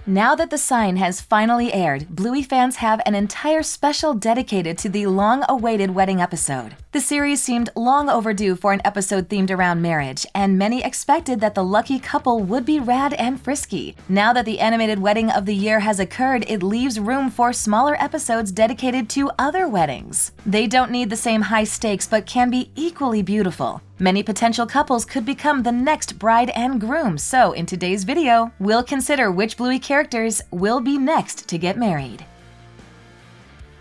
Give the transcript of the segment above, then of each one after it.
Now that the sign has finally aired, Bluey fans have an entire special dedicated to the long-awaited wedding episode. The series seemed long overdue for an episode themed around marriage, and many expected that the lucky couple would be Rad and Frisky. Now that the animated wedding of the year has occurred, it leaves room for smaller episodes dedicated to other weddings. They don't need the same high stakes but can be equally beautiful. Many potential couples could become the next bride and groom, so in today's video, we'll consider which Bluey characters will be next to get married.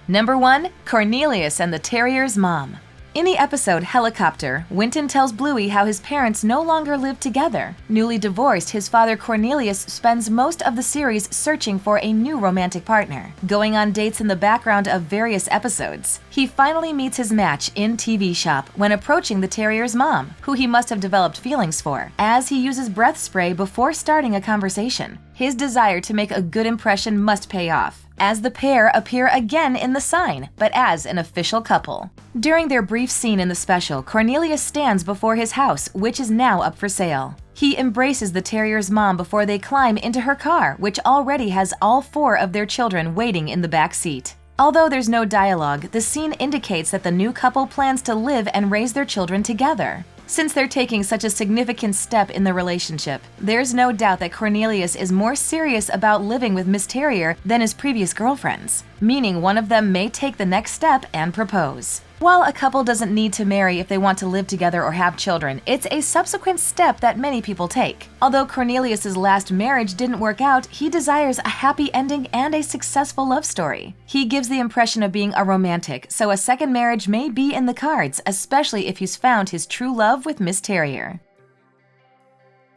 Number 1. Cornelius and the Terrier's Mom. In the episode Helicopter, Winton tells Bluey how his parents no longer live together. Newly divorced, his father Cornelius spends most of the series searching for a new romantic partner, going on dates in the background of various episodes. He finally meets his match in TV Shop when approaching the terrier's mom, who he must have developed feelings for, as he uses breath spray before starting a conversation. His desire to make a good impression must pay off, as the pair appear again in the sign, but as an official couple. During their brief scene in the special, Cornelius stands before his house, which is now up for sale. He embraces the terrier's mom before they climb into her car, which already has all 4 of their children waiting in the back seat. Although there's no dialogue, the scene indicates that the new couple plans to live and raise their children together. Since they're taking such a significant step in the relationship, there's no doubt that Cornelius is more serious about living with Miss Terrier than his previous girlfriends, meaning one of them may take the next step and propose. While a couple doesn't need to marry if they want to live together or have children, it's a subsequent step that many people take. Although Cornelius's last marriage didn't work out, he desires a happy ending and a successful love story. He gives the impression of being a romantic, so a second marriage may be in the cards, especially if he's found his true love with Miss Terrier.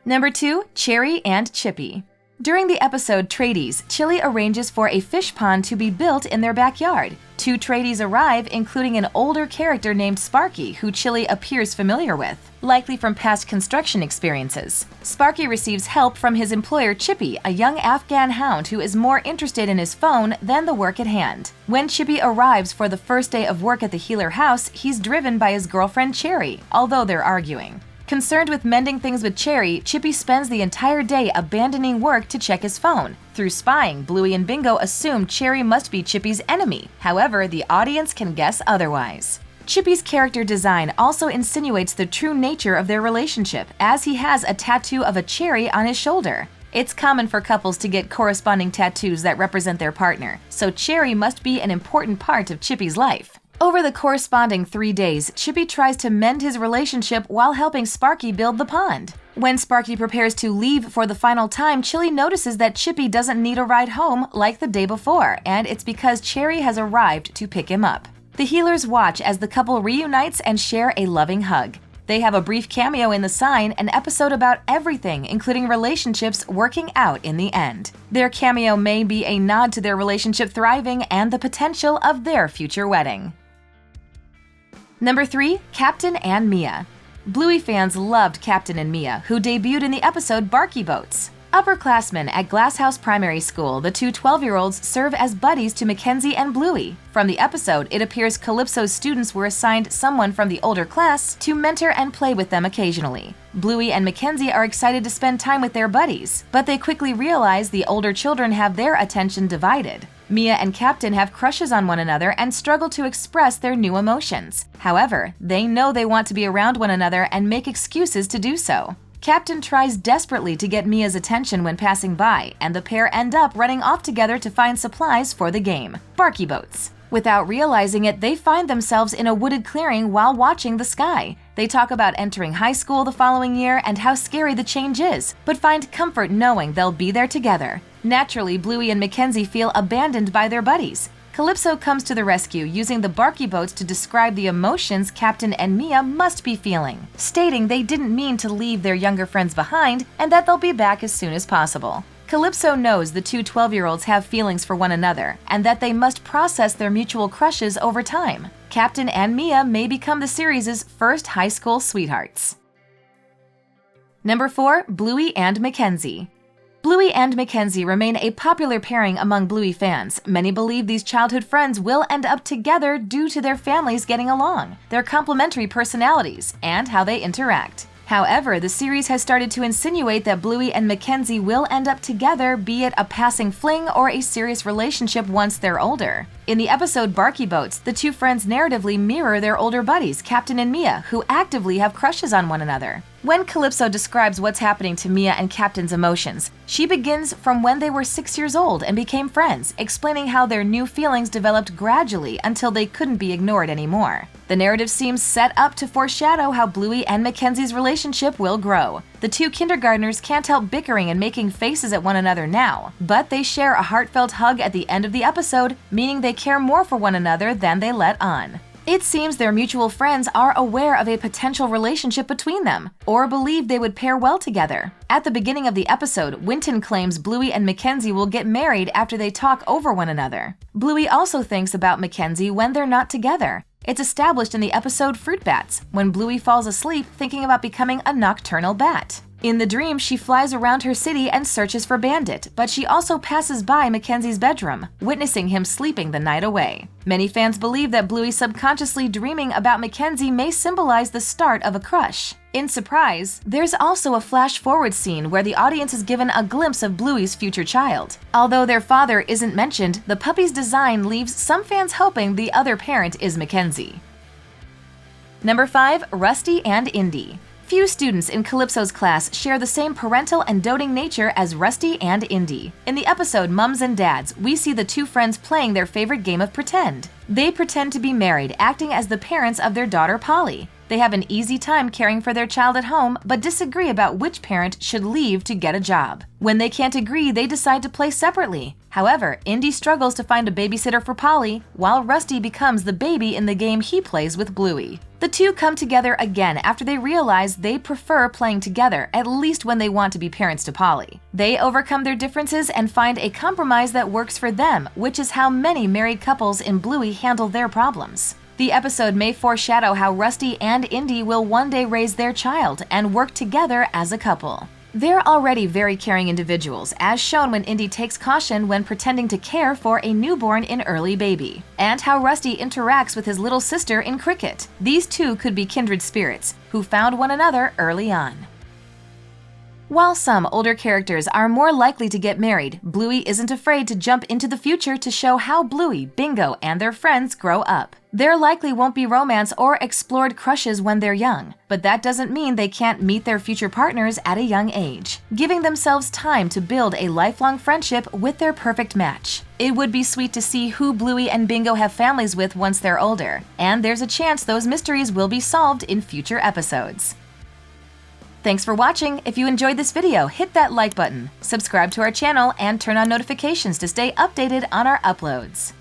Number 2. Cherry and Chippy. During the episode Tradies, Chili arranges for a fish pond to be built in their backyard. 2 tradies arrive, including an older character named Sparky, who Chili appears familiar with, likely from past construction experiences. Sparky receives help from his employer Chippy, a young Afghan hound who is more interested in his phone than the work at hand. When Chippy arrives for the first day of work at the Healer house, he's driven by his girlfriend Cherry, although they're arguing. Concerned with mending things with Cherry, Chippy spends the entire day abandoning work to check his phone. Through spying, Bluey and Bingo assume Cherry must be Chippy's enemy. However, the audience can guess otherwise. Chippy's character design also insinuates the true nature of their relationship, as he has a tattoo of a cherry on his shoulder. It's common for couples to get corresponding tattoos that represent their partner, so Cherry must be an important part of Chippy's life. Over the corresponding 3 days, Chippy tries to mend his relationship while helping Sparky build the pond. When Sparky prepares to leave for the final time, Chili notices that Chippy doesn't need a ride home like the day before, and it's because Cherry has arrived to pick him up. The Healers watch as the couple reunites and share a loving hug. They have a brief cameo in the sign, an episode about everything, including relationships working out in the end. Their cameo may be a nod to their relationship thriving and the potential of their future wedding. Number 3. Captain and Mia. Bluey fans loved Captain and Mia, who debuted in the episode Barky Boats. Upperclassmen at Glasshouse Primary School, the 2 12-year-olds serve as buddies to Mackenzie and Bluey. From the episode, it appears Calypso's students were assigned someone from the older class to mentor and play with them occasionally. Bluey and Mackenzie are excited to spend time with their buddies, but they quickly realize the older children have their attention divided. Mia and Captain have crushes on one another and struggle to express their new emotions. However, they know they want to be around one another and make excuses to do so. Captain tries desperately to get Mia's attention when passing by, and the pair end up running off together to find supplies for the game, Barky Boats. Without realizing it, they find themselves in a wooded clearing while watching the sky. They talk about entering high school the following year and how scary the change is, but find comfort knowing they'll be there together. Naturally, Bluey and Mackenzie feel abandoned by their buddies. Calypso comes to the rescue, using the Barky Boats to describe the emotions Captain and Mia must be feeling, stating they didn't mean to leave their younger friends behind and that they'll be back as soon as possible. Calypso knows the 2 12-year-olds have feelings for one another and that they must process their mutual crushes over time. Captain and Mia may become the series' first high school sweethearts. Number 4. Bluey and Mackenzie. Bluey and Mackenzie remain a popular pairing among Bluey fans. Many believe these childhood friends will end up together due to their families getting along, their complementary personalities, and how they interact. However, the series has started to insinuate that Bluey and Mackenzie will end up together, be it a passing fling or a serious relationship once they're older. In the episode Barky Boats, the two friends narratively mirror their older buddies, Captain and Mia, who actively have crushes on one another. When Calypso describes what's happening to Mia and Captain's emotions, she begins from when they were 6 years old and became friends, explaining how their new feelings developed gradually until they couldn't be ignored anymore. The narrative seems set up to foreshadow how Bluey and Mackenzie's relationship will grow. The two kindergartners can't help bickering and making faces at one another now, but they share a heartfelt hug at the end of the episode, meaning they care more for one another than they let on. It seems their mutual friends are aware of a potential relationship between them, or believe they would pair well together. At the beginning of the episode, Winton claims Bluey and Mackenzie will get married after they talk over one another. Bluey also thinks about Mackenzie when they're not together. It's established in the episode Fruit Bats, when Bluey falls asleep thinking about becoming a nocturnal bat. In the dream, she flies around her city and searches for Bandit, but she also passes by Mackenzie's bedroom, witnessing him sleeping the night away. Many fans believe that Bluey subconsciously dreaming about Mackenzie may symbolize the start of a crush. In Surprise, there's also a flash-forward scene where the audience is given a glimpse of Bluey's future child. Although their father isn't mentioned, the puppy's design leaves some fans hoping the other parent is Mackenzie. Number 5. Rusty and Indy. Few students in Calypso's class share the same parental and doting nature as Rusty and Indy. In the episode Mums and Dads, we see the two friends playing their favorite game of pretend. They pretend to be married, acting as the parents of their daughter Polly. They have an easy time caring for their child at home, but disagree about which parent should leave to get a job. When they can't agree, they decide to play separately. However, Indy struggles to find a babysitter for Polly, while Rusty becomes the baby in the game he plays with Bluey. The two come together again after they realize they prefer playing together, at least when they want to be parents to Polly. They overcome their differences and find a compromise that works for them, which is how many married couples in Bluey handle their problems. The episode may foreshadow how Rusty and Indy will one day raise their child and work together as a couple. They're already very caring individuals, as shown when Indy takes caution when pretending to care for a newborn and early baby, and how Rusty interacts with his little sister in cricket. These two could be kindred spirits who found one another early on. While some older characters are more likely to get married, Bluey isn't afraid to jump into the future to show how Bluey, Bingo, and their friends grow up. There likely won't be romance or explored crushes when they're young, but that doesn't mean they can't meet their future partners at a young age, giving themselves time to build a lifelong friendship with their perfect match. It would be sweet to see who Bluey and Bingo have families with once they're older, and there's a chance those mysteries will be solved in future episodes. Thanks for watching. If you enjoyed this video, hit that like button, subscribe to our channel, and turn on notifications to stay updated on our uploads.